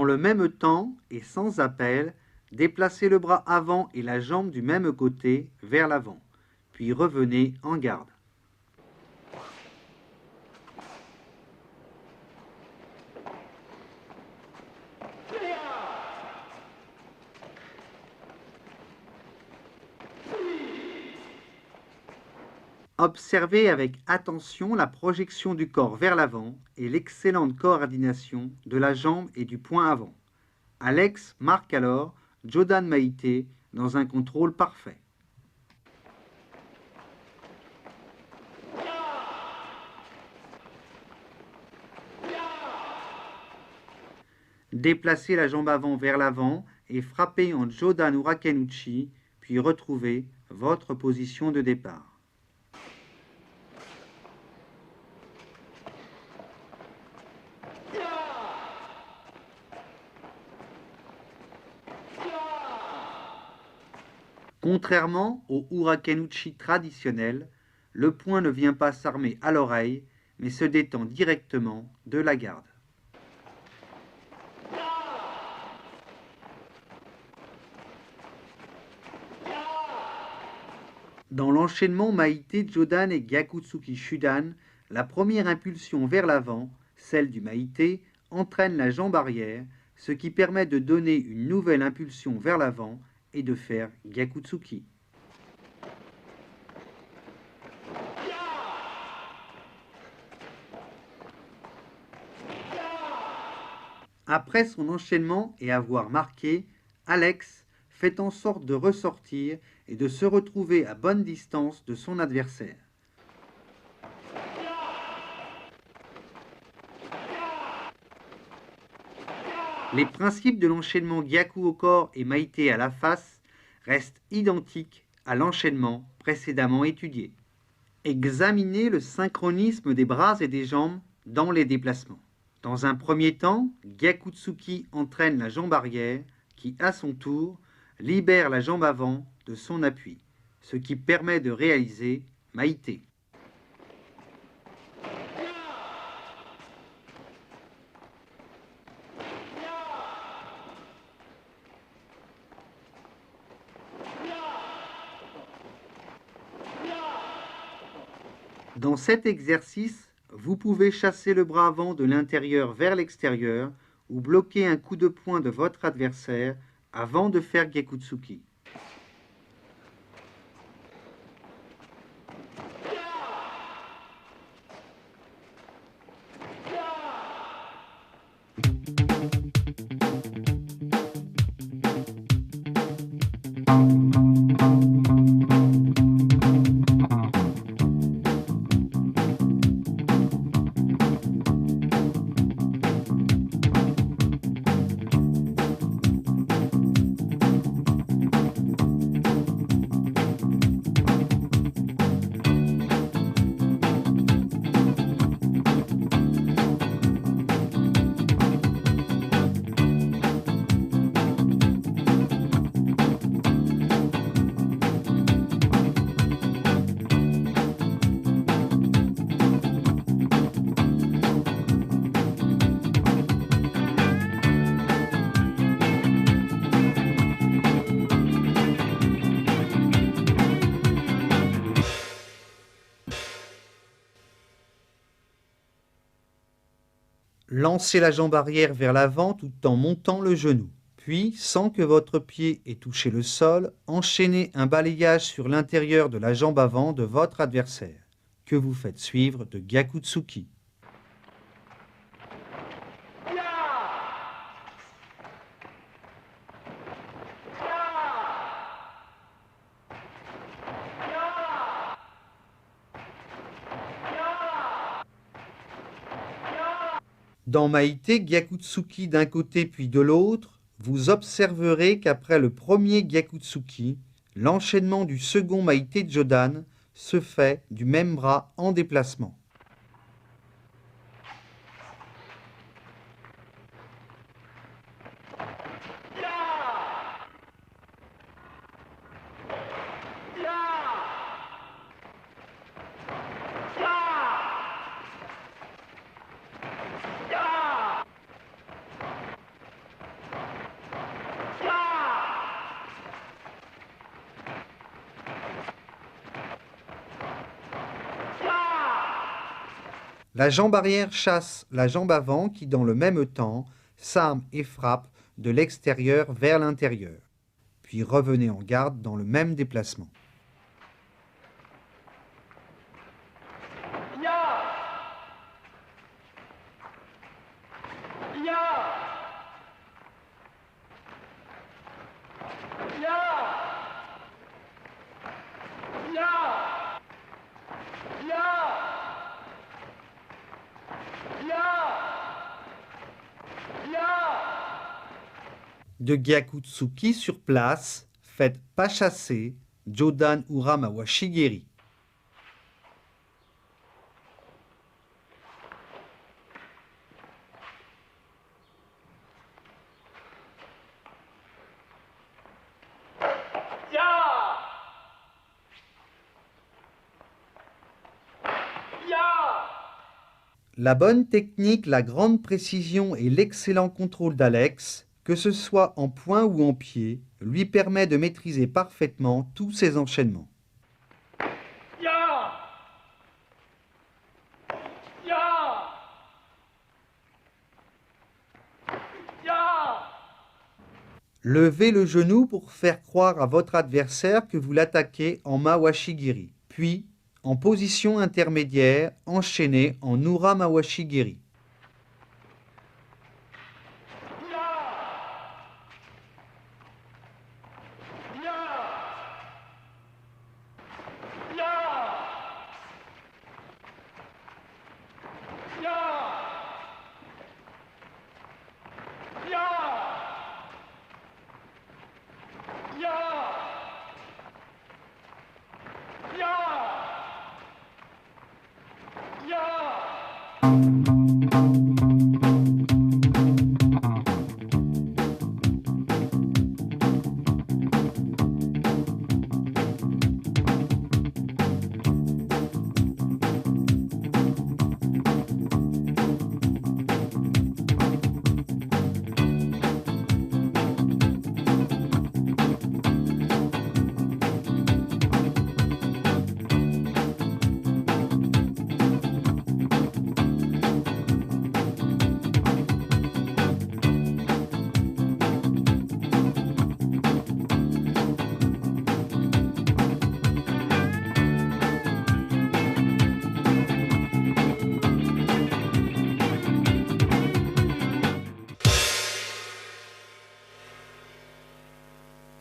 le même temps et sans appel, déplacez le bras avant et la jambe du même côté vers l'avant, puis revenez en garde. Observez avec attention la projection du corps vers l'avant et l'excellente coordination de la jambe et du poing avant. Alex marque alors Jodan Maïté dans un contrôle parfait. Déplacez la jambe avant vers l'avant et frappez en Jodan Urakenuchi, puis retrouvez votre position de départ. Contrairement au Urakenuchi traditionnel, le poing ne vient pas s'armer à l'oreille, mais se détend directement de la garde. Dans l'enchaînement Maïté Jodan et Gyakutsuki Shudan, la première impulsion vers l'avant, celle du Maïté, entraîne la jambe arrière, ce qui permet de donner une nouvelle impulsion vers l'avant et de faire Gyakutsuki. Après son enchaînement et avoir marqué, Alex fait en sorte de ressortir et de se retrouver à bonne distance de son adversaire. Les principes de l'enchaînement Gyaku au corps et Maïté à la face restent identiques à l'enchaînement précédemment étudié. Examinez le synchronisme des bras et des jambes dans les déplacements. Dans un premier temps, Gyakutsuki entraîne la jambe arrière qui, à son tour, libère la jambe avant de son appui, ce qui permet de réaliser Maïté. Dans cet exercice, vous pouvez chasser le bras avant de l'intérieur vers l'extérieur ou bloquer un coup de poing de votre adversaire avant de faire Gyakutsuki. Lancez la jambe arrière vers l'avant tout en montant le genou. Puis, sans que votre pied ait touché le sol, enchaînez un balayage sur l'intérieur de la jambe avant de votre adversaire, que vous faites suivre de Gyakutsuki. Dans Maïté Gyakutsuki d'un côté puis de l'autre, vous observerez qu'après le premier Gyakutsuki, l'enchaînement du second Maïté Jodan se fait du même bras en déplacement. La jambe arrière chasse la jambe avant qui, dans le même temps, s'arme et frappe de l'extérieur vers l'intérieur. Puis revenez en garde dans le même déplacement. De Gyakutsuki sur place, faites pas chasser, Jodan Uramawa Shigeri. La bonne technique, la grande précision et l'excellent contrôle d'Alex, que ce soit en point ou en pied, lui permet de maîtriser parfaitement tous ses enchaînements. Levez le genou pour faire croire à votre adversaire que vous l'attaquez en Mawashigiri, puis, en position intermédiaire, enchaînez en Ura Mawashigiri.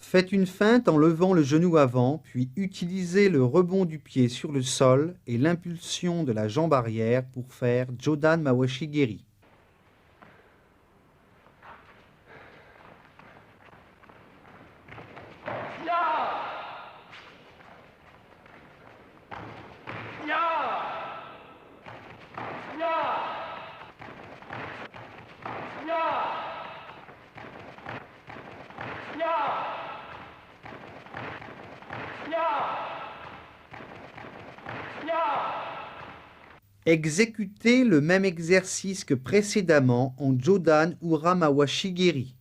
Faites une feinte en levant le genou avant, puis utilisez le rebond du pied sur le sol et l'impulsion de la jambe arrière pour faire Jodan Mawashigiri. Exécutez le même exercice que précédemment en Jodan Ura Mawashigiri.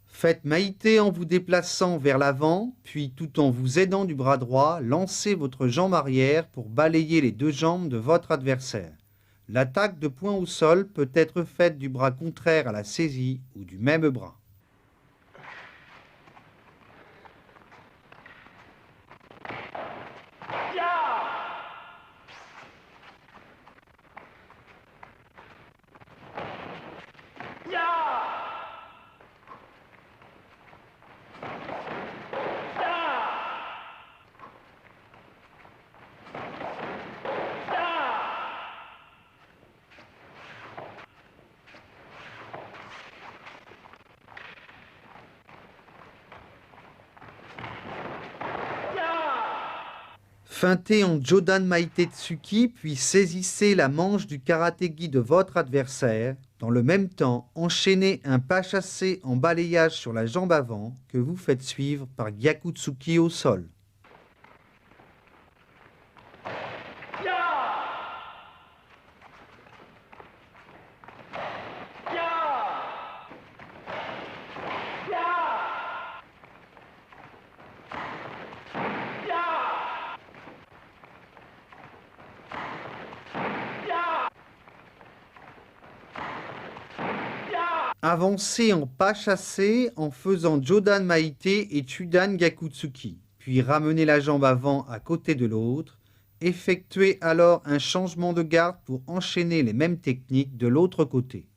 Faites Maïté en vous déplaçant vers l'avant, puis tout en vous aidant du bras droit, lancez votre jambe arrière pour balayer les deux jambes de votre adversaire. L'attaque de poing au sol peut être faite du bras contraire à la saisie ou du même bras. Feintez en Jodan Maitetsuki, puis saisissez la manche du karatégi de votre adversaire. Dans le même temps, enchaînez un pas chassé en balayage sur la jambe avant que vous faites suivre par Gyakutsuki au sol. Avancez en pas chassé en faisant Jodan Maite et Chudan Gyakutsuki, puis ramenez la jambe avant à côté de l'autre. Effectuez alors un changement de garde pour enchaîner les mêmes techniques de l'autre côté.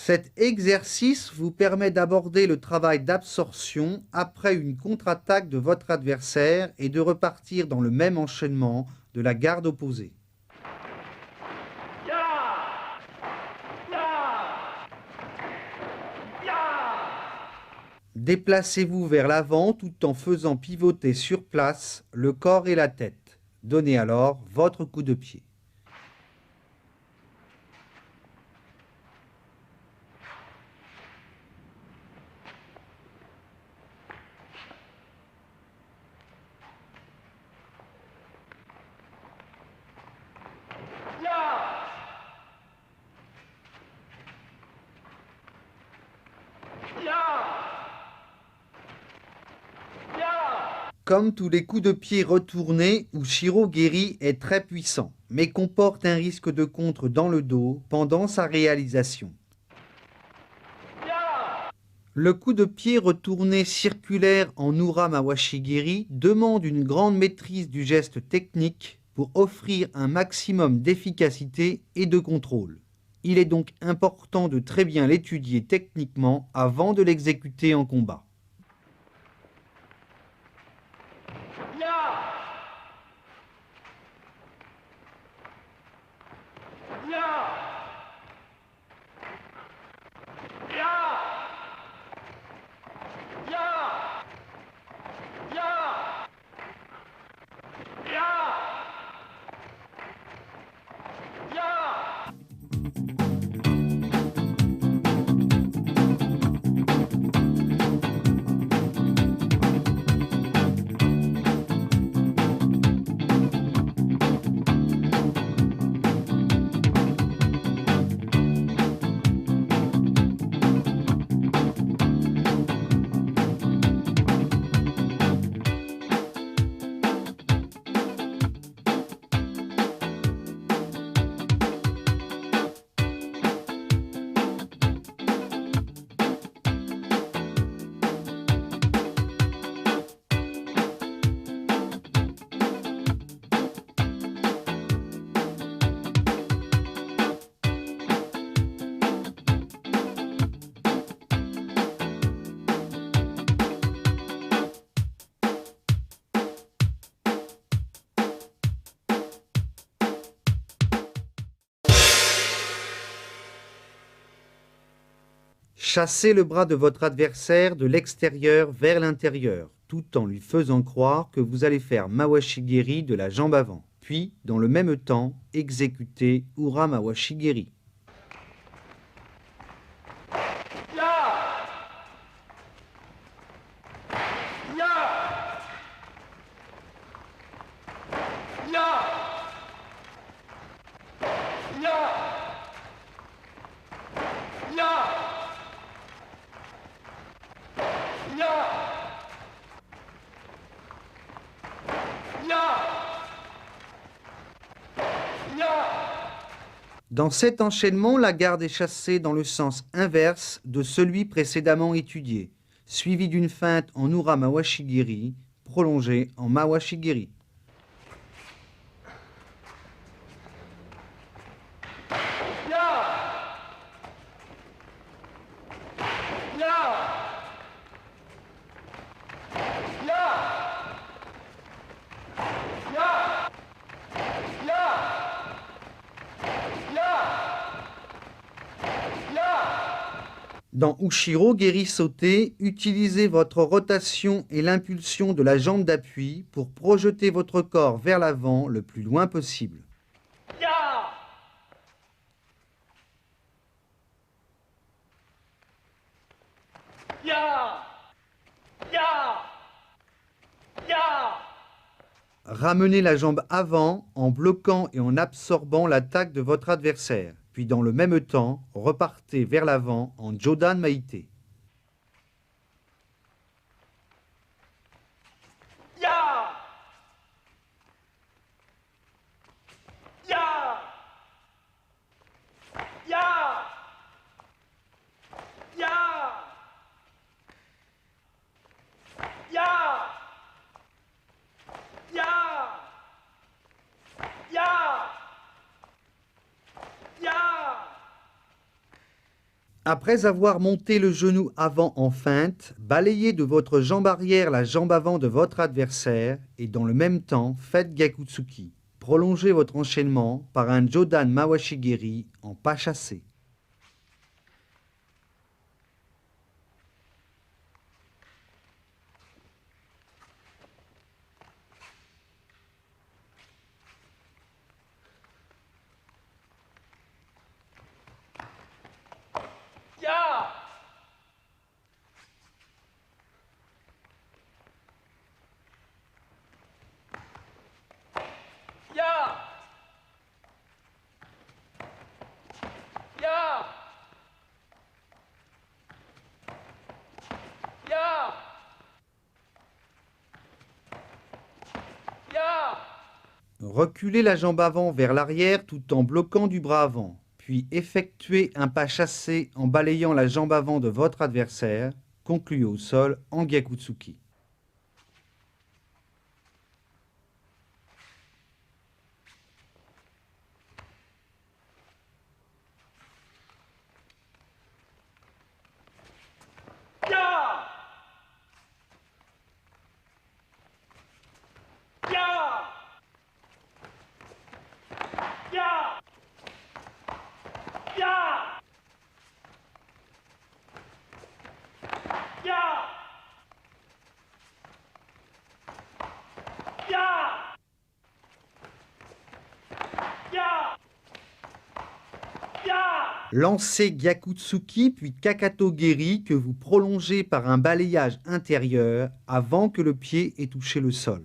Cet exercice vous permet d'aborder le travail d'absorption après une contre-attaque de votre adversaire et de repartir dans le même enchaînement de la garde opposée. Déplacez-vous vers l'avant tout en faisant pivoter sur place le corps et la tête. Donnez alors votre coup de pied. Comme tous les coups de pied retournés, Ushiro-geri est très puissant, mais comporte un risque de contre dans le dos pendant sa réalisation. Le coup de pied retourné circulaire en Ura Mawashigiri demande une grande maîtrise du geste technique pour offrir un maximum d'efficacité et de contrôle. Il est donc important de très bien l'étudier techniquement avant de l'exécuter en combat. Chassez le bras de votre adversaire de l'extérieur vers l'intérieur, tout en lui faisant croire que vous allez faire Mawashigiri de la jambe avant. Puis, dans le même temps, exécutez Ura Mawashigiri. Dans cet enchaînement, la garde est chassée dans le sens inverse de celui précédemment étudié, suivi d'une feinte en Ura Mawashigiri, prolongée en Mawashigiri. Dans Ushiro Geri Sauté, utilisez votre rotation et l'impulsion de la jambe d'appui pour projeter votre corps vers l'avant le plus loin possible. Ya! Ya! Ya! Ya! Ramenez la jambe avant en bloquant et en absorbant l'attaque de votre adversaire. Puis dans le même temps, repartez vers l'avant en Jodan Maite. Ya! Ya! Ya! Ya! Ya! Ya! Ya! Ya! Après avoir monté le genou avant en feinte, balayez de votre jambe arrière la jambe avant de votre adversaire et dans le même temps, faites Gyakutsuki. Prolongez votre enchaînement par un Jodan Mawashigiri en pas chassé. Ya! Ya! Ya! Ya! Ya! Reculez la jambe avant vers l'arrière tout en bloquant du bras avant, puis effectuez un pas chassé en balayant la jambe avant de votre adversaire. Concluez au sol en Gyakutsuki. Ya! Ya! Ya! Ya! Ya! Ya! Ya! Ya! Lancez Gyakutsuki puis Kakato Geri que vous prolongez par un balayage intérieur avant que le pied ait touché le sol.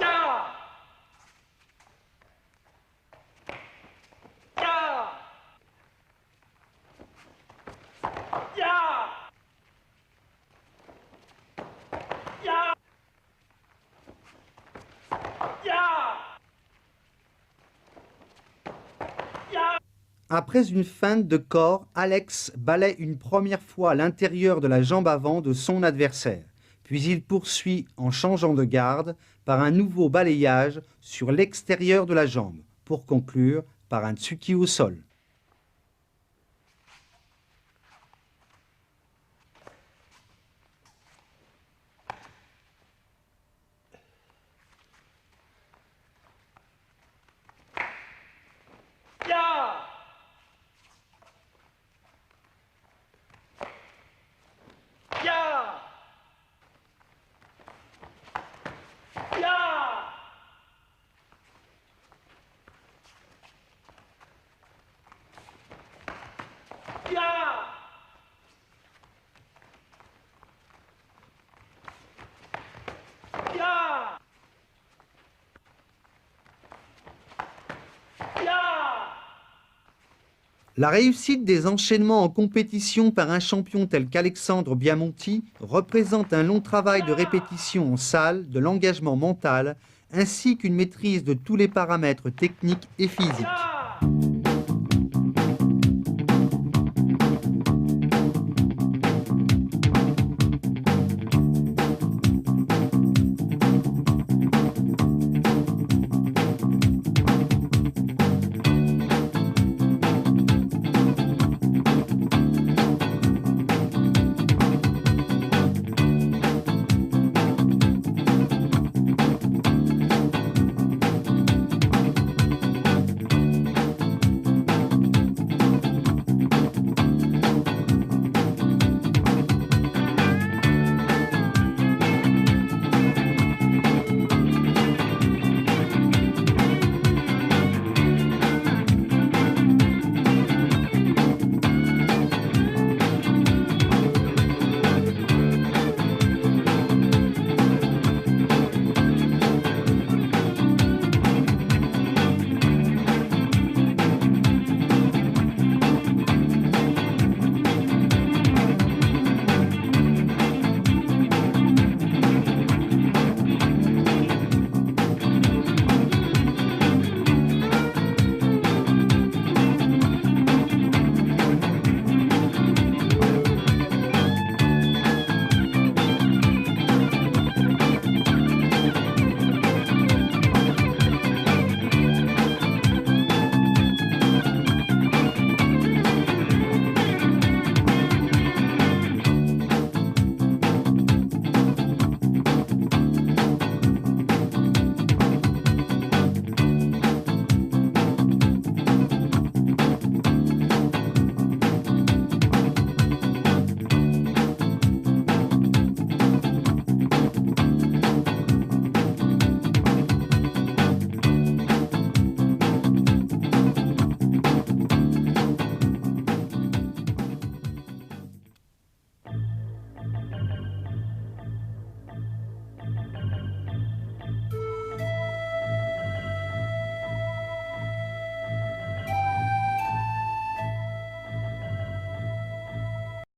Ya! Ya! Ya! Ya! Ya! Ya! Après une feinte de corps, Alex balaie une première fois l'intérieur de la jambe avant de son adversaire. Puis il poursuit en changeant de garde par un nouveau balayage sur l'extérieur de la jambe, pour conclure par un tsuki au sol. Ya! Ya! Ya! Ya! Ya! Ya! La réussite des enchaînements en compétition par un champion tel qu'Alexandre Biamonti représente un long travail de répétition en salle, de l'engagement mental, ainsi qu'une maîtrise de tous les paramètres techniques et physiques. Ya!